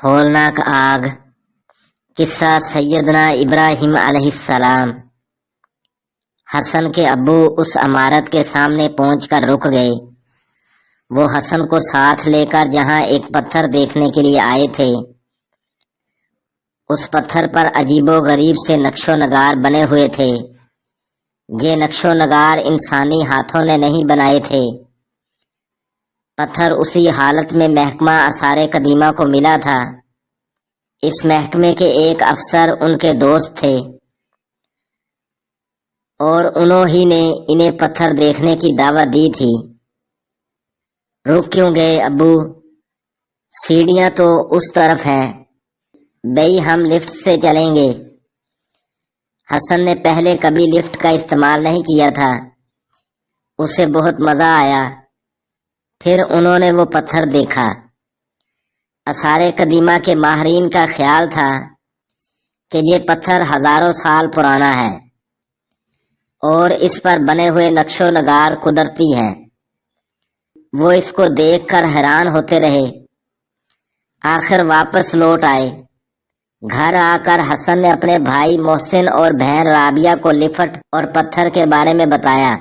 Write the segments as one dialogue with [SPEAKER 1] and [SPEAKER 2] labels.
[SPEAKER 1] ہولناک آگ۔ قصہ سیدنا ابراہیم علیہ السلام۔ حسن کے ابو اس عمارت کے سامنے پہنچ کر رک گئے۔ وہ حسن کو ساتھ لے کر جہاں ایک پتھر دیکھنے کے لیے آئے تھے، اس پتھر پر عجیب و غریب سے نقش و نگار بنے ہوئے تھے۔ یہ نقش و نگار انسانی ہاتھوں نے نہیں بنائے تھے۔ پتھر اسی حالت میں محکمہ آثار قدیمہ کو ملا تھا۔ اس محکمے کے ایک افسر ان کے دوست تھے اور انہوں ہی نے انہیں پتھر دیکھنے کی دعوت دی تھی۔ رک کیوں گئے ابو؟ سیڑھیاں تو اس طرف ہیں۔ بھئی ہم لفٹ سے چلیں گے۔ حسن نے پہلے کبھی لفٹ کا استعمال نہیں کیا تھا، اسے بہت مزہ آیا۔ پھر انہوں نے وہ پتھر دیکھا۔ آثار قدیمہ کے ماہرین کا خیال تھا کہ یہ پتھر ہزاروں سال پرانا ہے اور اس پر بنے ہوئے نقش و نگار قدرتی ہیں۔ وہ اس کو دیکھ کر حیران ہوتے رہے۔ آخر واپس لوٹ آئے۔ گھر آ کر حسن نے اپنے بھائی محسن اور بہن رابعہ کو لفٹ اور پتھر کے بارے میں بتایا۔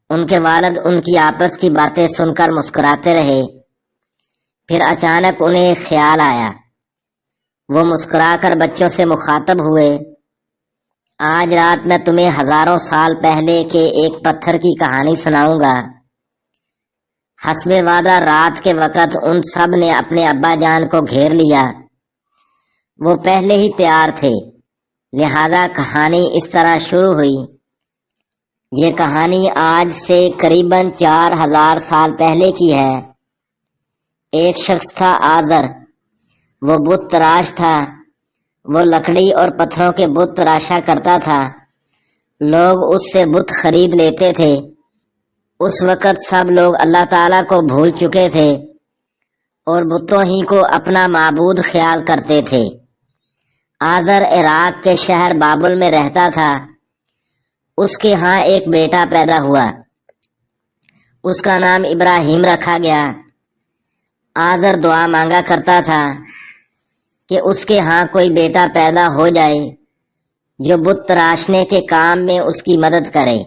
[SPEAKER 1] ان کے والد ان کی آپس کی باتیں سن کر مسکراتے رہے۔ پھر اچانک انہیں خیال آیا۔ وہ مسکرا کر بچوں سے مخاطب ہوئے۔ آج رات میں تمہیں ہزاروں سال پہلے کے ایک پتھر کی کہانی سناؤں گا۔ حسب وعدہ رات کے وقت ان سب نے اپنے ابا جان کو گھیر لیا۔ وہ پہلے ہی تیار تھے، لہذا کہانی اس طرح شروع ہوئی۔ یہ کہانی آج سے قریباً 4000 سال پہلے کی ہے۔ ایک شخص تھا آزر، وہ بت تراش تھا۔ وہ لکڑی اور پتھروں کے بت تراشا کرتا تھا۔ لوگ اس سے بت خرید لیتے تھے۔ اس وقت سب لوگ اللہ تعالیٰ کو بھول چکے تھے اور بتوں ہی کو اپنا معبود خیال کرتے تھے۔ آزر عراق کے شہر بابل میں رہتا تھا۔ اس کے ہاں ایک بیٹا پیدا ہوا، اس کا نام ابراہیم رکھا گیا۔ آزر دعا مانگا کرتا تھا کہ اس کے ہاں کوئی بیٹا پیدا ہو جائے جو بت تراشنے کے کام میں اس کی مدد کرے۔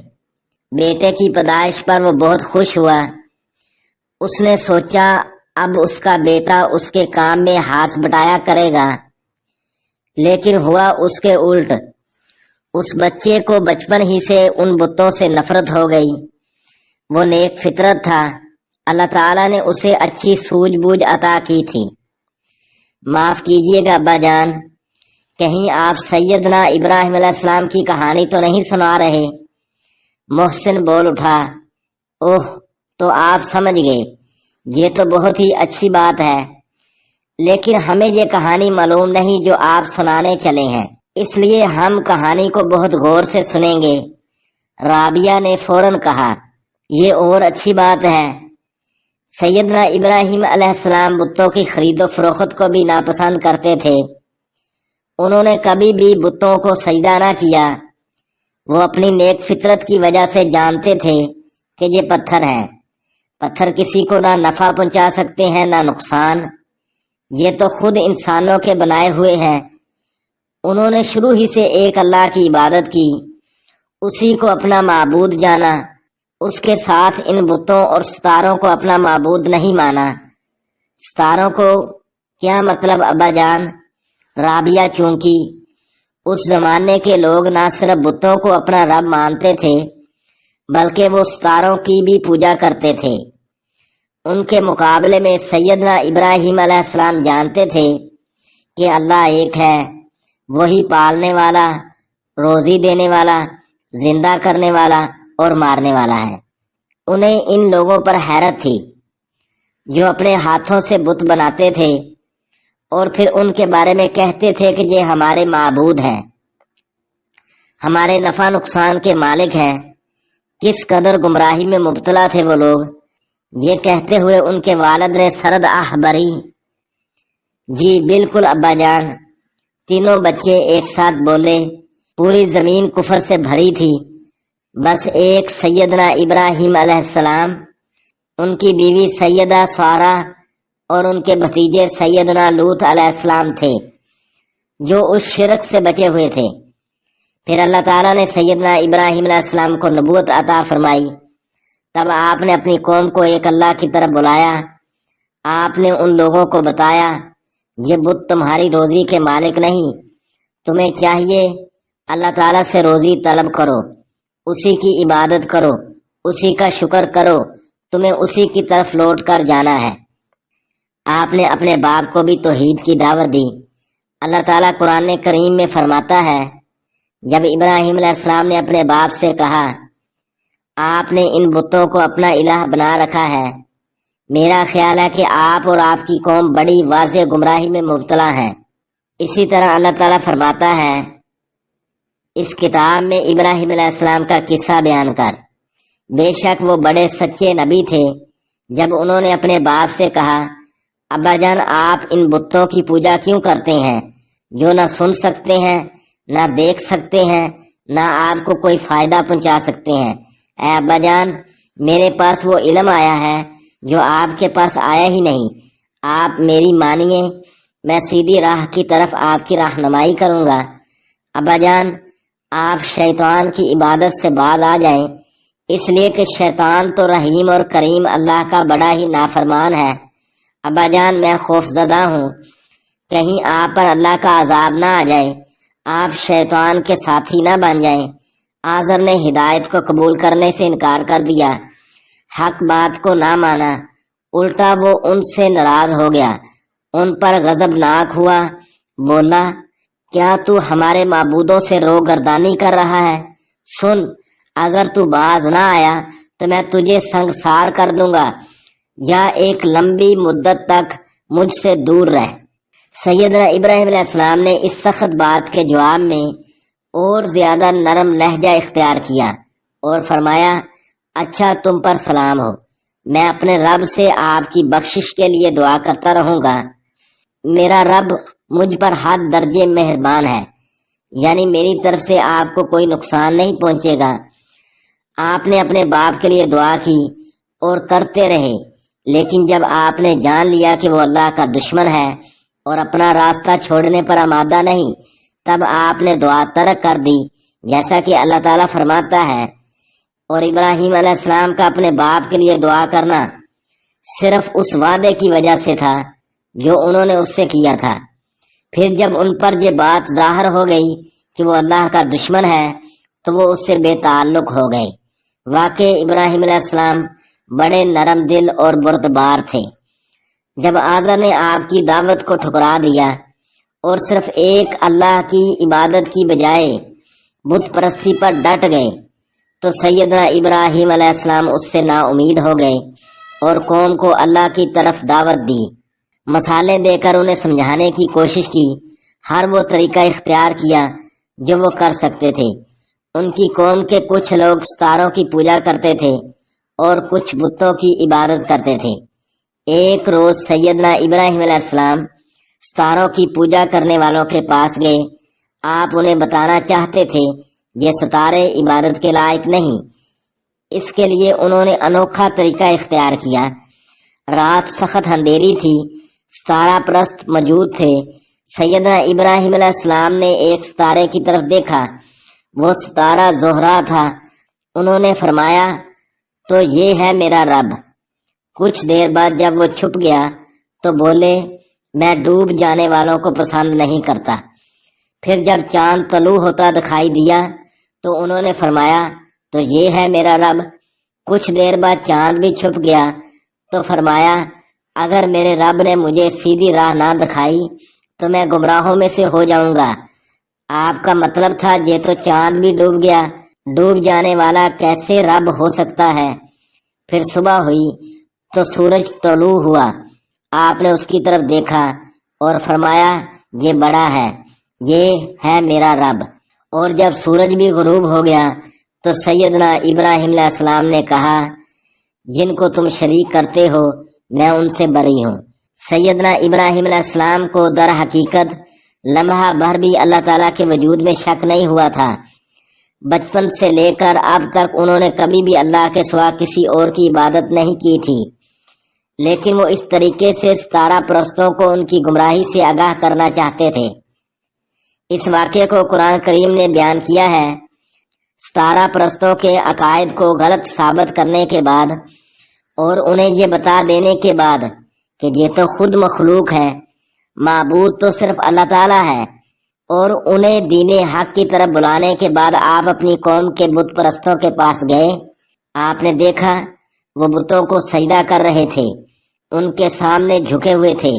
[SPEAKER 1] بیٹے کی پیدائش پر وہ بہت خوش ہوا۔ اس نے سوچا اب اس کا بیٹا اس کے کام میں ہاتھ بٹایا کرے گا، لیکن ہوا اس کے الٹ۔ اس بچے کو بچپن ہی سے ان بتوں سے نفرت ہو گئی۔ وہ نیک فطرت تھا، اللہ تعالیٰ نے اسے اچھی سوجھ بوجھ عطا کی تھی۔ معاف کیجیے گا ابا جان، کہیں آپ سیدنا ابراہیم علیہ السلام کی کہانی تو نہیں سنا رہے؟ محسن بول اٹھا۔ اوہ، تو آپ سمجھ گئے، یہ تو بہت ہی اچھی بات ہے، لیکن ہمیں یہ کہانی معلوم نہیں جو آپ سنانے چلے ہیں، اس لیے ہم کہانی کو بہت غور سے سنیں گے۔ رابعہ نے فوراً کہا، یہ اور اچھی بات ہے۔ سیدنا ابراہیم علیہ السلام بتوں کی خرید و فروخت کو بھی ناپسند کرتے تھے۔ انہوں نے کبھی بھی بتوں کو سجدہ نہ کیا۔ وہ اپنی نیک فطرت کی وجہ سے جانتے تھے کہ یہ پتھر ہیں، پتھر کسی کو نہ نفع پہنچا سکتے ہیں نہ نقصان، یہ تو خود انسانوں کے بنائے ہوئے ہیں۔ انہوں نے شروع ہی سے ایک اللہ کی عبادت کی، اسی کو اپنا معبود جانا، اس کے ساتھ ان بتوں اور ستاروں کو اپنا معبود نہیں مانا۔ ستاروں کو کیا مطلب ابا جان؟ رابعہ چونکی اس زمانے کے لوگ نہ صرف بتوں کو اپنا رب مانتے تھے بلکہ وہ ستاروں کی بھی پوجا کرتے تھے۔ ان کے مقابلے میں سیدنا ابراہیم علیہ السلام جانتے تھے کہ اللہ ایک ہے، وہی پالنے والا، روزی دینے والا، زندہ کرنے والا اور مارنے والا ہے۔ انہیں ان لوگوں پر حیرت تھی جو اپنے ہاتھوں سے بت بناتے تھے اور پھر ان کے بارے میں کہتے تھے کہ یہ ہمارے معبود ہیں، ہمارے نفع نقصان کے مالک ہیں۔ کس قدر گمراہی میں مبتلا تھے وہ لوگ۔ یہ کہتے ہوئے ان کے والد نے سرد آہ بھری۔ جی بالکل ابا جان، تینوں بچے ایک ساتھ بولے۔ پوری زمین کفر سے بھری تھی، بس ایک سیدنا ابراہیم علیہ السلام، ان کی بیوی سیدہ سارہ اور ان کے بھتیجے سیدنا لوط علیہ السلام تھے جو اس شرک سے بچے ہوئے تھے۔ پھر اللہ تعالیٰ نے سیدنا ابراہیم علیہ السلام کو نبوت عطا فرمائی۔ تب آپ نے اپنی قوم کو ایک اللہ کی طرف بلایا۔ آپ نے ان لوگوں کو بتایا یہ بت تمہاری روزی کے مالک نہیں، تمہیں چاہیے اللہ تعالیٰ سے روزی طلب کرو، اسی کی عبادت کرو، اسی کا شکر کرو، تمہیں اسی کی طرف لوٹ کر جانا ہے۔ آپ نے اپنے باپ کو بھی توحید کی دعوت دی۔ اللہ تعالیٰ قرآن کریم میں فرماتا ہے، جب ابراہیم علیہ السلام نے اپنے باپ سے کہا آپ نے ان بتوں کو اپنا الہ بنا رکھا ہے، میرا خیال ہے کہ آپ اور آپ کی قوم بڑی واضح گمراہی میں مبتلا ہیں۔ اسی طرح اللہ تعالیٰ فرماتا ہے اس کتاب میں ابراہیم علیہ السلام کا قصہ بیان کر، بے شک وہ بڑے سچے نبی تھے۔ جب انہوں نے اپنے باپ سے کہا ابا جان آپ ان بتوں کی پوجا کیوں کرتے ہیں جو نہ سن سکتے ہیں، نہ دیکھ سکتے ہیں، نہ آپ کو کوئی فائدہ پہنچا سکتے ہیں؟ اے ابا جان میرے پاس وہ علم آیا ہے جو آپ کے پاس آیا ہی نہیں، آپ میری مانیے، میں سیدھی راہ کی طرف آپ کی رہنمائی کروں گا۔ ابا جان آپ شیطان کی عبادت سے باز آ جائیں، اس لیے کہ شیطان تو رحیم اور کریم اللہ کا بڑا ہی نافرمان ہے۔ ابا جان میں خوف زدہ ہوں، کہیں آپ پر اللہ کا عذاب نہ آ جائے، آپ شیطان کے ساتھی نہ بن جائیں۔ آزر نے ہدایت کو قبول کرنے سے انکار کر دیا، حق بات کو نہ مانا، الٹا وہ ان سے ناراض ہو گیا، ان پر غضبناک ہوا، بولا کیا تو ہمارے معبودوں سے روگردانی کر رہا ہے؟ سن اگر تو باز نہ آیا تو میں تجھے سنگسار کر دوں گا، یا ایک لمبی مدت تک مجھ سے دور رہ۔ سیدنا ابراہیم علیہ السلام نے اس سخت بات کے جواب میں اور زیادہ نرم لہجہ اختیار کیا اور فرمایا اچھا تم پر سلام ہو، میں اپنے رب سے آپ کی بخشش کے لیے دعا کرتا رہوں گا، میرا رب مجھ پر حد درجے مہربان ہے، یعنی میری طرف سے آپ کو کوئی نقصان نہیں پہنچے گا۔ آپ نے اپنے باپ کے لیے دعا کی اور کرتے رہے، لیکن جب آپ نے جان لیا کہ وہ اللہ کا دشمن ہے اور اپنا راستہ چھوڑنے پر آمادہ نہیں، تب آپ نے دعا ترک کر دی، جیسا کہ اللہ تعالیٰ فرماتا ہے اور ابراہیم علیہ السلام کا اپنے باپ کے لیے دعا کرنا صرف اس وعدے کی وجہ سے تھا جو انہوں نے اس سے کیا تھا۔ پھر جب ان پر یہ بات ظاہر ہو گئی کہ وہ اللہ کا دشمن ہے تو وہ اس سے بے تعلق ہو گئے۔ واقع ابراہیم علیہ السلام بڑے نرم دل اور بردبار تھے۔ جب آزر نے آپ کی دعوت کو ٹھکرا دیا اور صرف ایک اللہ کی عبادت کی بجائے بت پرستی پر ڈٹ گئے تو سیدنا ابراہیم علیہ السلام اس سے نا امید ہو گئے اور قوم کو اللہ کی طرف دعوت دی، مثالیں دے کر انہیں سمجھانے کی کوشش کی، ہر وہ طریقہ اختیار کیا جو وہ کر سکتے تھے۔ ان کی قوم کے کچھ لوگ ستاروں کی پوجا کرتے تھے اور کچھ بتوں کی عبادت کرتے تھے۔ ایک روز سیدنا ابراہیم علیہ السلام ستاروں کی پوجا کرنے والوں کے پاس گئے۔ آپ انہیں بتانا چاہتے تھے یہ ستارے عبادت کے لائق نہیں، اس کے لیے انہوں نے انوکھا طریقہ اختیار کیا۔ رات سخت اندھیری تھی، ستارہ پرست موجود تھے۔ سیدنا ابراہیم علیہ السلام نے ایک ستارے کی طرف دیکھا، وہ ستارہ زہرہ تھا۔ انہوں نے فرمایا تو یہ ہے میرا رب۔ کچھ دیر بعد جب وہ چھپ گیا تو بولے میں ڈوب جانے والوں کو پسند نہیں کرتا۔ پھر جب چاند طلوع ہوتا دکھائی دیا تو انہوں نے فرمایا تو یہ ہے میرا رب۔ کچھ دیر بعد چاند بھی چھپ گیا تو فرمایا اگر میرے رب نے مجھے سیدھی راہ نہ دکھائی تو میں گمراہوں میں سے ہو جاؤں گا۔ آپ کا مطلب تھا یہ تو چاند بھی ڈوب گیا، ڈوب جانے والا کیسے رب ہو سکتا ہے؟ پھر صبح ہوئی تو سورج طلوع ہوا، آپ نے اس کی طرف دیکھا اور فرمایا یہ بڑا ہے، یہ ہے میرا رب۔ اور جب سورج بھی غروب ہو گیا تو سیدنا ابراہیم علیہ السلام نے کہا جن کو تم شریک کرتے ہو میں ان سے بری ہوں۔ سیدنا ابراہیم علیہ السلام کو در حقیقت لمحہ بھر بھی اللہ تعالیٰ کے وجود میں شک نہیں ہوا تھا۔ بچپن سے لے کر اب تک انہوں نے کبھی بھی اللہ کے سوا کسی اور کی عبادت نہیں کی تھی، لیکن وہ اس طریقے سے ستارہ پرستوں کو ان کی گمراہی سے آگاہ کرنا چاہتے تھے۔ اس واقعے کو قرآن کریم نے بیان کیا ہے۔ ستارہ پرستوں کے عقائد کو غلط ثابت کرنے کے بعد اور انہیں یہ بتا دینے کے بعد کہ یہ تو خود مخلوق ہے، معبود تو صرف اللہ تعالیٰ ہے، اور انہیں دین حق کی طرف بلانے کے بعد آپ اپنی قوم کے بت پرستوں کے پاس گئے۔ آپ نے دیکھا وہ بتوں کو سجدہ کر رہے تھے، ان کے سامنے جھکے ہوئے تھے۔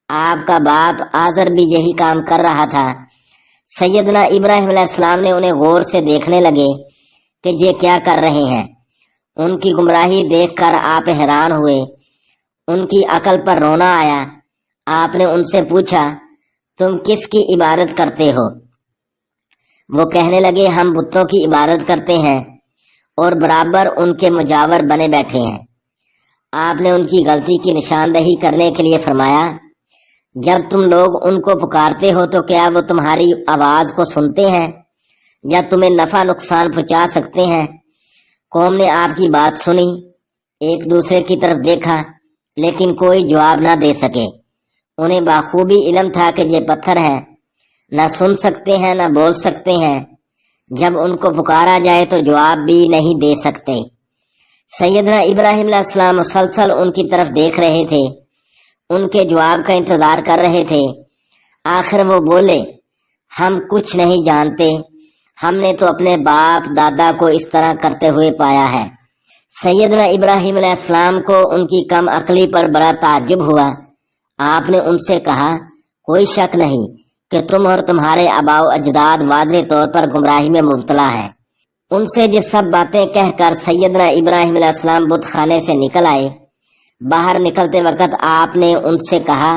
[SPEAKER 1] آپ کا باپ آزر بھی یہی کام کر رہا تھا۔ سیدنا ابراہیم علیہ السلام نے انہیں غور سے دیکھنے لگے کہ یہ کیا کر رہے ہیں۔ ان کی گمراہی دیکھ کر آپ حیران ہوئے، ان کی عقل پر رونا آیا۔ آپ نے ان سے پوچھا، تم کس کی عبادت کرتے ہو؟ وہ کہنے لگے، ہم بتوں کی عبادت کرتے ہیں اور برابر ان کے مجاور بنے بیٹھے ہیں۔ آپ نے ان کی غلطی کی نشاندہی کرنے کے لیے فرمایا، جب تم لوگ ان کو پکارتے ہو تو کیا وہ تمہاری آواز کو سنتے ہیں یا تمہیں نفع نقصان پہنچا سکتے ہیں؟ قوم نے آپ کی بات سنی، ایک دوسرے کی طرف دیکھا لیکن کوئی جواب نہ دے سکے۔ انہیں بخوبی علم تھا کہ یہ پتھر ہیں، نہ سن سکتے ہیں نہ بول سکتے ہیں، جب ان کو پکارا جائے تو جواب بھی نہیں دے سکتے۔ سیدنا ابراہیم علیہ السلام مسلسل ان کی طرف دیکھ رہے تھے، ان کے جواب کا انتظار کر رہے تھے۔ آخر وہ بولے، ہم کچھ نہیں جانتے، ہم نے تو اپنے باپ دادا کو اس طرح کرتے ہوئے پایا ہے۔ سیدنا ابراہیم علیہ السلام کو ان کی کم عقلی پر بڑا تعجب ہوا۔ آپ نے ان سے کہا، کوئی شک نہیں کہ تم اور تمہارے آباء و اجداد واضح طور پر گمراہی میں مبتلا ہے۔ ان سے یہ سب باتیں کہہ کر سیدنا ابراہیم علیہ السلام بت خانے سے نکل آئے۔ باہر نکلتے وقت آپ نے ان سے کہا،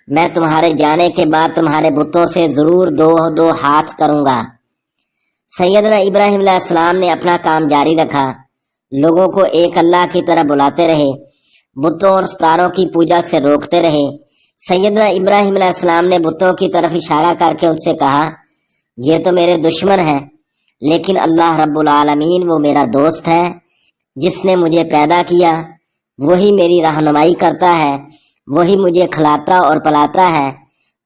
[SPEAKER 1] میں تمہارے جانے کے بعد تمہارے بتوں سے ضرور دو ہاتھ کروں گا۔ سیدنا ابراہیم علیہ السلام نے اپنا کام جاری رکھا، لوگوں کو ایک اللہ کی طرح بلاتے رہے، بتوں اور ستاروں کی پوجا سے روکتے رہے۔ سیدنا ابراہیم علیہ السلام نے بتوں کی طرف اشارہ کر کے ان سے کہا، یہ تو میرے دشمن ہیں، لیکن اللہ رب العالمین وہ میرا دوست ہے، جس نے مجھے پیدا کیا، وہی میری رہنمائی کرتا ہے، وہی مجھے کھلاتا اور پلاتا ہے،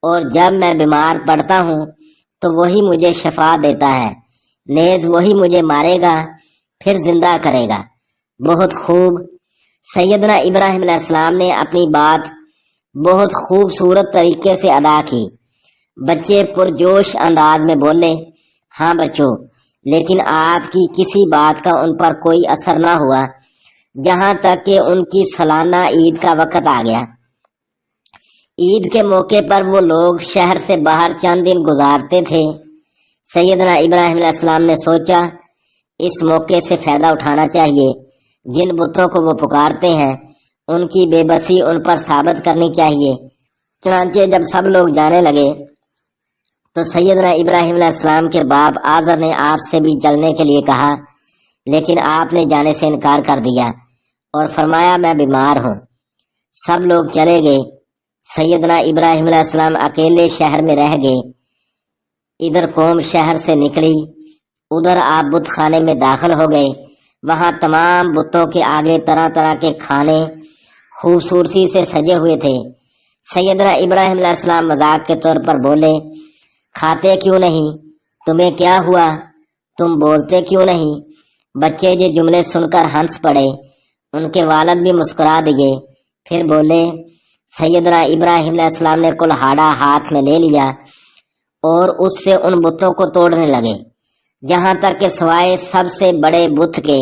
[SPEAKER 1] اور جب میں بیمار پڑتا ہوں تو وہی مجھے شفا دیتا ہے، نیز وہی مجھے مارے گا پھر زندہ کرے گا۔ بہت خوب۔ سیدنا ابراہیم علیہ السلام نے اپنی بات بہت خوبصورت طریقے سے ادا کی۔ بچے پرجوش انداز میں بولے، ہاں بچوں، لیکن آپ کی کسی بات کا ان پر کوئی اثر نہ ہوا جہاں تک کہ ان کی سالانہ عید کا وقت آ گیا۔ عید کے موقع پر وہ لوگ شہر سے باہر چند دن گزارتے تھے۔ سیدنا ابراہیم علیہ السلام نے سوچا اس موقع سے فائدہ اٹھانا چاہیے، جن بتوں کو وہ پکارتے ہیں ان کی بے بسی ان پر ثابت کرنی چاہیے۔ چنانچہ جب سب لوگ جانے لگے تو سیدنا ابراہیم علیہ السلام کے باپ آزر نے آپ سے بھی چلنے کے لیے کہا، لیکن آپ نے جانے سے انکار کر دیا اور فرمایا، میں بیمار ہوں۔ سب لوگ چلے گئے، سیدنا ابراہیم علیہ السلام اکیلے شہر میں رہ گئے۔ ادھر قوم شہر سے نکلی، ادھر آپ بت خانے میں داخل ہو گئے۔ وہاں تمام بتوں کے آگے طرح طرح کے کھانے خوبصورتی سے سجے ہوئے تھے۔ سیدنا ابراہیم علیہ السلام مذاق کے طور پر بولے، کھاتے کیوں نہیں؟ تمہیں کیا ہوا؟ تم بولتے کیوں نہیں؟ بچے یہ جملے سن کر ہنس پڑے، ان کے والد بھی مسکرا دیے، پھر بولے۔ سیدنا ابراہیم علیہ السلام نے کلہاڑا ہاتھ میں لے لیا اور اس سے ان بتوں کو توڑنے لگے، جہاں تک کہ سوائے سب سے بڑے بت کے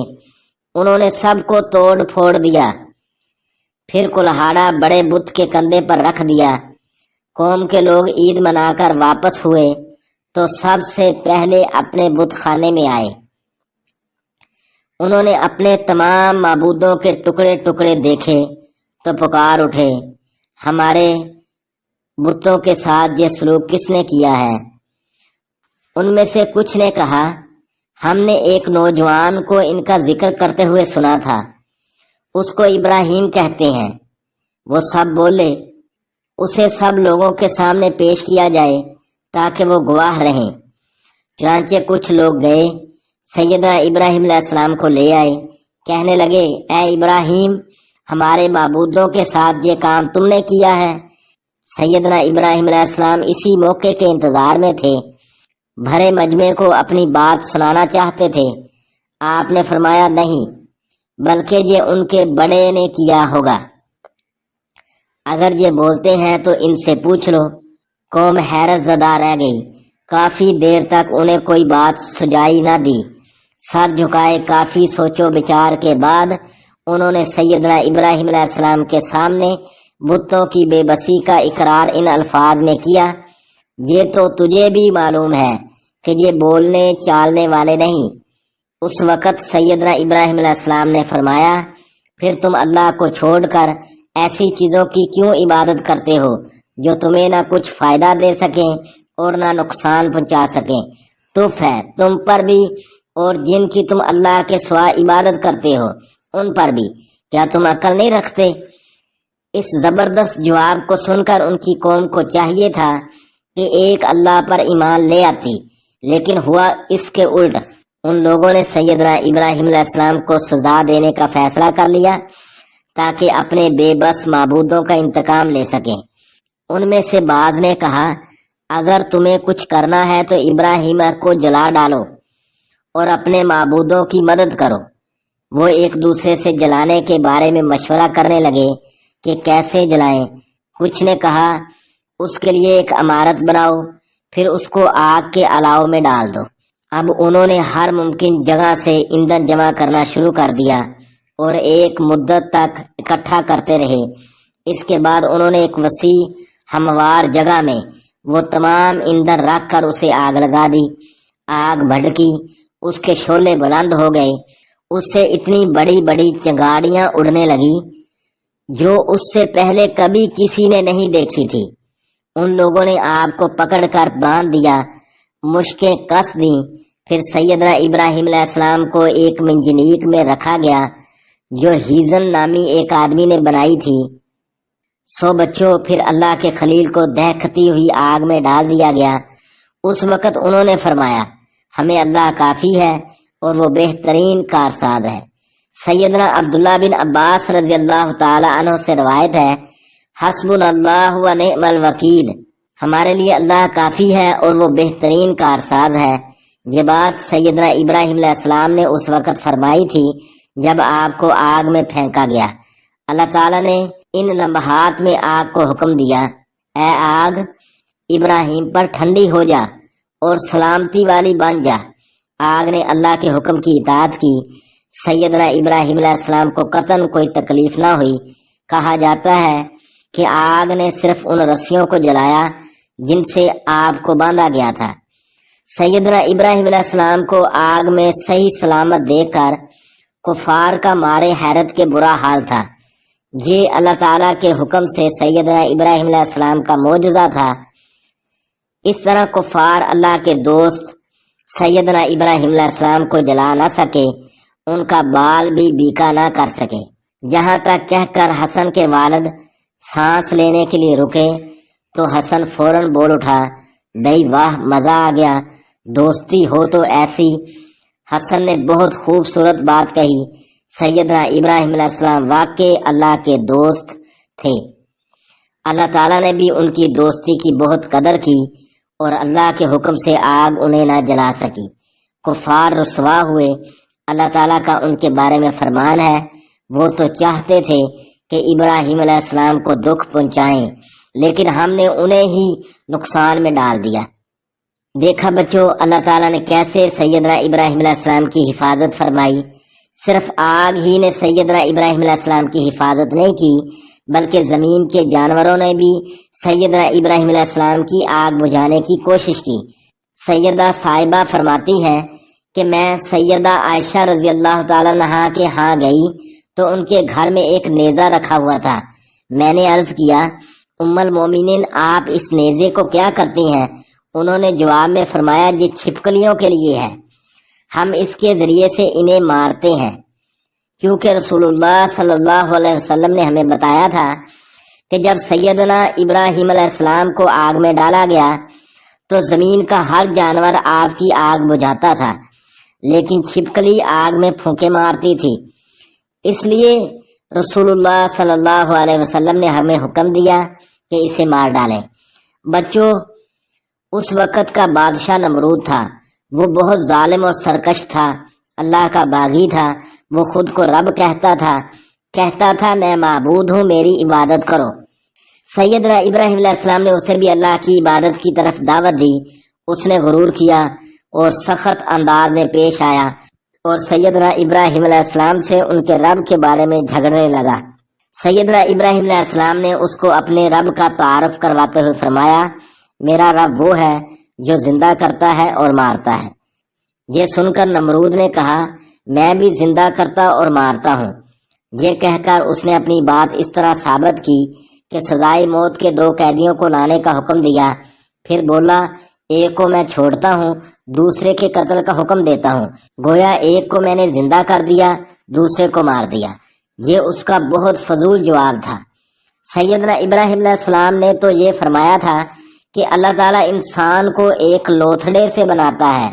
[SPEAKER 1] انہوں نے سب کو توڑ پھوڑ دیا۔ پھر کلہاڑا بڑے بت کے کندھے پر رکھ دیا۔ قوم کے لوگ عید منا کر واپس ہوئے تو سب سے پہلے اپنے بت خانے میں آئے۔ انہوں نے اپنے تمام معبودوں کے ٹکڑے ٹکڑے دیکھے تو پکار اٹھے، ہمارے بتوں کے ساتھ یہ سلوک کس نے کیا ہے؟ ان میں سے کچھ نے کہا، ہم نے ایک نوجوان کو ان کا ذکر کرتے ہوئے سنا تھا، اس کو ابراہیم کہتے ہیں۔ وہ سب بولے، اسے سب لوگوں کے سامنے پیش کیا جائے تاکہ وہ گواہ رہیں۔ چنانچہ کچھ لوگ گئے، سیدنا ابراہیم علیہ السلام کو لے آئے، کہنے لگے، اے ابراہیم، ہمارے معبودوں کے ساتھ یہ کام تم نے کیا ہے؟ سیدنا ابراہیم علیہ السلام اسی موقع کے انتظار میں تھے، بھرے مجمع کو اپنی بات سنانا چاہتے تھے۔ آپ نے فرمایا نہیں، بلکہ یہ ان کے بڑے نے کیا ہوگا، اگر یہ بولتے ہیں تو ان سے پوچھ لو۔ قوم حیرت زدہ رہ گئی، کافی دیر تک انہیں کوئی بات سجائی نہ دی۔ سر جھکائے کافی سوچ و بچار کے بعد انہوں نے سیدنا ابراہیم علیہ السلام کے سامنے بتوں کی بے بسی کا اقرار ان الفاظ میں کیا، یہ تو تجھے بھی معلوم ہے کہ یہ بولنے چالنے والے نہیں۔ اس وقت سیدنا ابراہیم علیہ السلام نے فرمایا، پھر تم اللہ کو چھوڑ کر ایسی چیزوں کی کیوں عبادت کرتے ہو جو تمہیں نہ کچھ فائدہ دے سکیں اور نہ نقصان پہنچا سکیں؟ تف ہے تم پر بھی اور جن کی تم اللہ کے سوا عبادت کرتے ہو ان پر بھی، کیا تم عقل نہیں رکھتے؟ اس زبردست جواب کو سن کر ان کی قوم کو چاہیے تھا کہ ایک اللہ پر ایمان لے آتی، لیکن ہوا اس کے الٹ۔ ان لوگوں نے سیدنا ابراہیم علیہ السلام کو سزا دینے کا فیصلہ کر لیا تاکہ اپنے بے بس معبودوں کا انتقام لے سکیں۔ ان میں سے بعض نے کہا، اگر تمہیں کچھ کرنا ہے تو ابراہیم کو جلا ڈالو اور اپنے معبودوں کی مدد کرو۔ وہ ایک دوسرے سے جلانے کے بارے میں مشورہ کرنے لگے کہ کیسے جلائیں۔ کچھ نے کہا، اس کے لیے ایک عمارت بناؤ، پھر اس کو آگ کے الاؤ میں ڈال دو۔ اب انہوں نے ہر ممکن جگہ سے ایندھن جمع کرنا شروع کر دیا اور ایک مدت تک اکٹھا کرتے رہے۔ اس کے بعد انہوں نے ایک وسیع ہموار جگہ میں وہ تمام ایندھن رکھ کر اسے آگ لگا دی۔ آگ بھڑکی، اس کے شعلے بلند ہو گئے، اس سے اتنی بڑی بڑی چنگاڑیاں اڑنے لگی جو اس سے پہلے کبھی کسی نے نہیں دیکھی تھی۔ ان لوگوں نے آگ کو پکڑ کر باندھ دیا، مشکیں کس دیں۔ پھر سیدنا ابراہیم علیہ السلام کو ایک منجنیق میں رکھا گیا جو ہیزن نامی ایک آدمی نے بنائی تھی۔ سو بچوں، پھر اللہ کے خلیل کو دہکتی ہوئی آگ میں ڈال دیا گیا۔ اس وقت انہوں نے فرمایا، ہمیں اللہ کافی ہے اور وہ بہترین کارساز ہے۔ سیدنا عبداللہ بن عباس رضی اللہ تعالی عنہ سے روایت ہے، حسبنا اللہ و نعم الوکیل، ہمارے لیے اللہ کافی ہے اور وہ بہترین کارساز ہے۔ یہ بات سیدنا ابراہیم علیہ السلام نے اس وقت فرمائی تھی جب آپ کو آگ میں پھینکا گیا۔ اللہ تعالیٰ نے ان لمحات میں آگ کو حکم دیا، اے آگ، ابراہیم پر ٹھنڈی ہو جا اور سلامتی والی بن جا۔ آگ نے اللہ کے حکم کی اطاعت کی۔ سیدنا ابراہیم علیہ السلام کو قطعاً کوئی تکلیف نہ ہوئی۔ کہا جاتا ہے کہ آگ نے صرف ان رسیوں کو جلایا جن سے آپ کو باندھا گیا تھا۔ سیدنا ابراہیم علیہ السلام کو آگ میں صحیح سلامت دیکھ کر کفار کا مارے حیرت کے برا حال تھا۔ یہ اللہ تعالیٰ کے حکم سے سیدنا ابراہیم علیہ السلام کا معجزہ تھا۔ اس طرح کفار اللہ کے دوست سیدنا ابراہیم علیہ السلام کو جلا نہ سکے، ان کا بال بھی بیکا نہ کر سکے، یہاں تک کہہ کر حسن کے والد سانس لینے کے لیے رکے تو حسن فوراً بول اٹھا، بھئی واہ، مزہ آ گیا، دوستی ہو تو ایسی۔ حسن نے بہت خوبصورت بات کہی۔ سیدنا ابراہیم علیہ السلام واقعی اللہ کے دوست تھے۔ اللہ تعالیٰ نے بھی ان کی دوستی کی بہت قدر کی اور اللہ کے حکم سے آگ انہیں نہ جلا سکی۔ کفار رسوا ہوئے۔ اللہ تعالیٰ کا ان کے بارے میں فرمان ہے، وہ تو چاہتے تھے کہ ابراہیم علیہ السلام کو دکھ پہنچائیں، لیکن ہم نے انہیں ہی نقصان میں ڈال دیا۔ دیکھا بچوں، اللہ تعالیٰ نے کیسے سیدنا ابراہیم علیہ السلام کی حفاظت فرمائی۔ صرف آگ ہی نے سیدنا ابراہیم علیہ السلام کی حفاظت نہیں کی، بلکہ زمین کے جانوروں نے بھی سیدنا ابراہیم علیہ السلام کی آگ بجھانے کی کوشش کی۔ سیدہ صاحبہ فرماتی ہے کہ میں سیدہ عائشہ رضی اللہ تعالیٰ عنہا کے ہاں گئی تو ان کے گھر میں ایک نیزہ رکھا ہوا تھا۔ میں نے عرض کیا، ام المومنین، آپ اس نیزے کو کیا کرتی ہیں؟ انہوں نے جواب میں فرمایا، یہ چھپکلیوں کے لیے ہے، ہم اس کے ذریعے سے انہیں مارتے ہیں، کیونکہ رسول اللہ صلی اللہ علیہ وسلم نے ہمیں بتایا تھا کہ جب سیدنا ابراہیم علیہ السلام کو آگ میں ڈالا گیا تو زمین کا ہر جانور آپ کی آگ بجھاتا تھا، لیکن چھپکلی آگ میں پھونکے مارتی تھی۔ اس لیے رسول اللہ صلی اللہ علیہ وسلم نے ہمیں حکم دیا کہ اسے مار ڈالیں۔ بچوں، اس وقت کا بادشاہ نمرود تھا، وہ بہت ظالم اور سرکش تھا، اللہ کا باغی تھا۔ وہ خود کو رب کہتا تھا میں معبود ہوں، میری عبادت کرو۔ سیدنا ابراہیم علیہ السلام نے اسے بھی اللہ کی عبادت کی طرف دعوت دی۔ اس نے غرور کیا اور سخت انداز میں پیش آیا اور سیدنا ابراہیم علیہ السلام سے ان کے رب کے بارے میں جھگڑنے لگا۔ سیدنا ابراہیم علیہ السلام نے اس کو اپنے رب کا تعارف کرواتے ہوئے فرمایا، میرا رب وہ ہے جو زندہ کرتا ہے اور مارتا ہے۔ یہ سن کر نمرود نے کہا، میں بھی زندہ کرتا اور مارتا ہوں۔ یہ کہہ کر اس نے اپنی بات اس طرح ثابت کی کہ سزائے موت کے 2 قیدیوں کو لانے کا حکم دیا، پھر بولا، ایک کو میں چھوڑتا ہوں، دوسرے کے قتل کا حکم دیتا ہوں۔ گویا ایک کو میں نے زندہ کر دیا، دوسرے کو مار دیا۔ یہ اس کا بہت فضول جواب تھا۔ سیدنا ابراہیم علیہ السلام نے تو یہ فرمایا تھا کہ اللہ تعالیٰ انسان کو ایک لوتھڑے سے بناتا ہے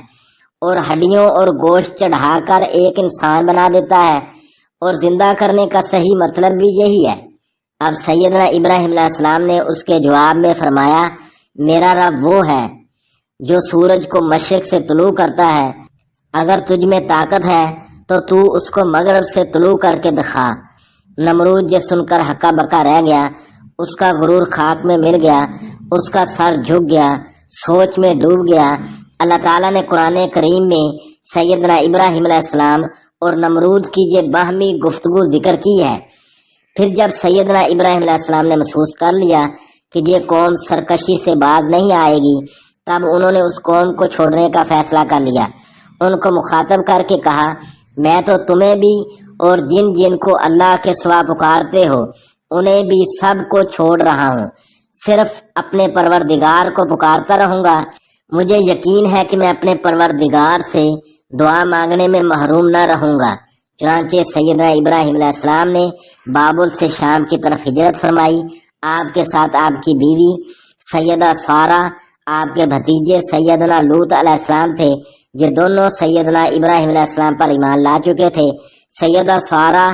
[SPEAKER 1] اور ہڈیوں اور گوشت چڑھا کر ایک انسان بنا دیتا ہے، اور زندہ کرنے کا صحیح مطلب بھی یہی ہے۔ اب سیدنا ابراہیم علیہ السلام نے اس کے جواب میں فرمایا، میرا رب وہ ہے جو سورج کو مشرق سے طلوع کرتا ہے، اگر تجھ میں طاقت ہے تو اس کو مغرب سے طلوع کر کے دکھا۔ نمرود یہ سن کر ہکا بکا رہ گیا، اس کا غرور خاک میں مل گیا، اس کا سر جھک گیا، سوچ میں ڈوب گیا۔ اللہ تعالیٰ نے قرآن کریم میں سیدنا ابراہیم علیہ السلام اور نمرود کی یہ باہمی گفتگو ذکر کی ہے۔ پھر جب سیدنا ابراہیم علیہ السلام نے محسوس کر لیا کہ یہ قوم سرکشی سے باز نہیں آئے گی، تب انہوں نے اس قوم کو چھوڑنے کا فیصلہ کر لیا۔ ان کو مخاطب کر کے کہا، میں تو تمہیں بھی اور جن جن کو اللہ کے سوا پکارتے ہو انہیں بھی سب کو چھوڑ رہا ہوں، صرف اپنے پروردگار کو پکارتا رہوں گا۔ مجھے یقین ہے کہ میں اپنے پروردگار سے دعا مانگنے میں محروم نہ رہوں گا۔ چنانچہ سیدنا ابراہیم علیہ السلام نے بابل سے شام کی طرف ہجرت فرمائی۔ آپ کے ساتھ آپ کی بیوی سیدہ سارہ، آپ کے بھتیجے سیدنا لوط علیہ السلام تھے، یہ دونوں سیدنا ابراہیم علیہ السلام پر ایمان لا چکے تھے۔ سیدہ سارہ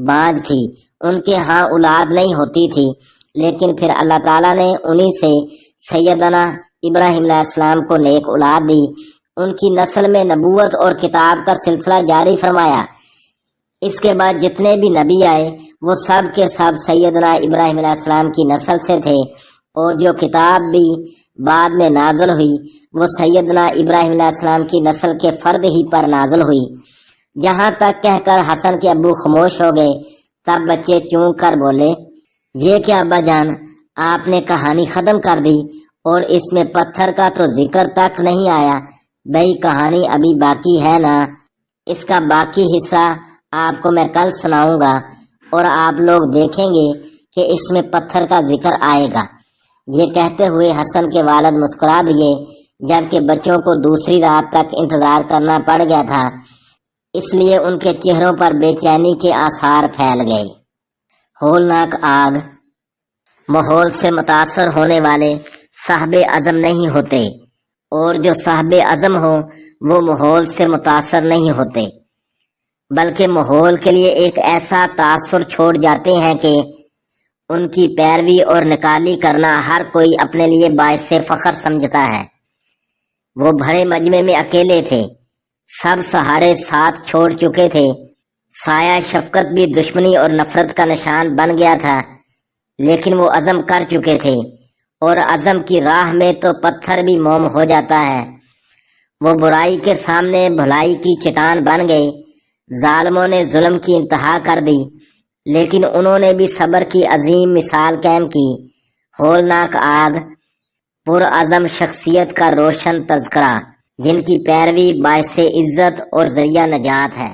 [SPEAKER 1] بانجھ تھی، ان کے ہاں اولاد نہیں ہوتی تھی، لیکن پھر اللہ تعالیٰ نے انہی سے سیدنا ابراہیم علیہ السلام کو نیک اولاد دی۔ ان کی نسل میں نبوت اور کتاب کا سلسلہ جاری فرمایا۔ اس کے بعد جتنے بھی نبی آئے وہ سب کے سب سیدنا ابراہیم علیہ السلام کی نسل سے تھے، اور جو کتاب بھی بعد میں نازل ہوئی وہ سیدنا ابراہیم علیہ السلام کی نسل کے فرد ہی پر نازل ہوئی۔ یہاں تک کہہ کر حسن کے ابو خاموش ہو گئے۔ تب بچے چونک کر بولے، یہ کیا ابا جان، آپ نے کہانی ختم کر دی اور اس میں پتھر کا تو ذکر تک نہیں آیا۔ بھئی کہانی ابھی باقی ہے نا، اس کا باقی حصہ آپ کو میں کل سناؤں گا اور آپ لوگ دیکھیں گے کہ اس میں پتھر کا ذکر آئے گا۔ یہ کہتے ہوئے حسن کے والد مسکرا دیے، جبکہ بچوں کو دوسری رات تک انتظار کرنا پڑ گیا تھا، اس لیے ان کے چہروں پر بے چینی کے آثار پھیل گئے۔ ہولناک آگ۔ ماحول سے متاثر ہونے والے صاحب عزم نہیں ہوتے، اور جو صاحب عزم ہو وہ ماحول سے متاثر نہیں ہوتے، بلکہ ماحول کے لیے ایک ایسا تاثر چھوڑ جاتے ہیں کہ ان کی پیروی اور نکالی کرنا ہر کوئی اپنے لیے باعث فخر سمجھتا ہے۔ وہ بھرے مجمع میں اکیلے تھے، سب سہارے ساتھ چھوڑ چکے تھے، سایہ شفقت بھی دشمنی اور نفرت کا نشان بن گیا تھا، لیکن وہ عزم کر چکے تھے، اور عزم کی راہ میں تو پتھر بھی موم ہو جاتا ہے۔ وہ برائی کے سامنے بھلائی کی چٹان بن گئے۔ ظالموں نے ظلم کی انتہا کر دی، لیکن انہوں نے بھی صبر کی عظیم مثال قائم کی۔ ہولناک آگ، پرعزم شخصیت کا روشن تذکرہ، جن کی پیروی باعث عزت اور ذریعہ نجات ہے۔